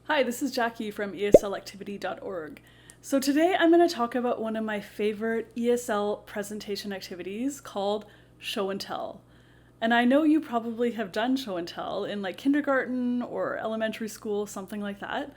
Hi, this is Jackie from ESLactivity.org. So today I'm going to talk about one of my favorite ESL presentation activities called Show and Tell. And I know you probably have done Show and Tell in like kindergarten or elementary school, something like that.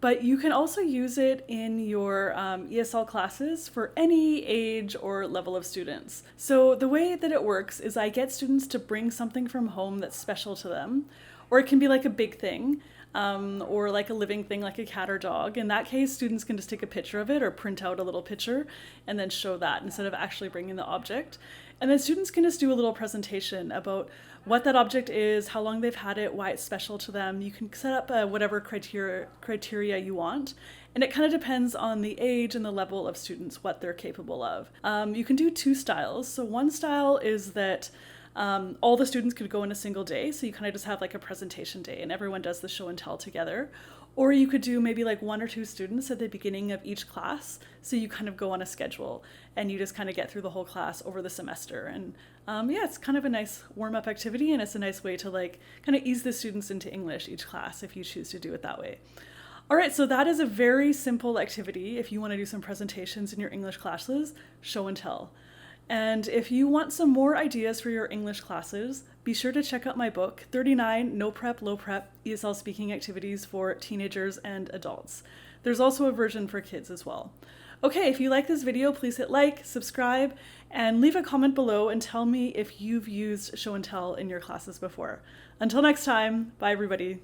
But you can also use it in your ESL classes for any age or level of students. So the way that it works is I get students to bring something from home that's special to them, or it can be like a big thing, or like a living thing like a cat or dog. In that case, students can just take a picture of it or print out a little picture and then show that instead of actually bringing the object. And then students can just do a little presentation about what that object is, how long they've had it, why it's special to them. You can set up whatever criteria you want. And it kind of depends on the age and the level of students, what they're capable of. You can do two styles. So one style is that all the students could go in a single day. So you kind of just have like a presentation day and everyone does the show and tell together. Or you could do maybe like one or two students at the beginning of each class. So you kind of go on a schedule and you just kind of get through the whole class over the semester. And yeah, it's kind of a nice warm-up activity and it's a nice way to like kind of ease the students into English each class if you choose to do it that way. All right, so that is a very simple activity if you want to do some presentations in your English classes, show and tell. And if you want some more ideas for your English classes, be sure to check out my book, 39 No Prep, Low Prep ESL Speaking Activities for Teenagers and Adults. There's also a version for kids as well. Okay, if you like this video, please hit like, subscribe, and leave a comment below and tell me if you've used show and tell in your classes before. Until next time, bye everybody.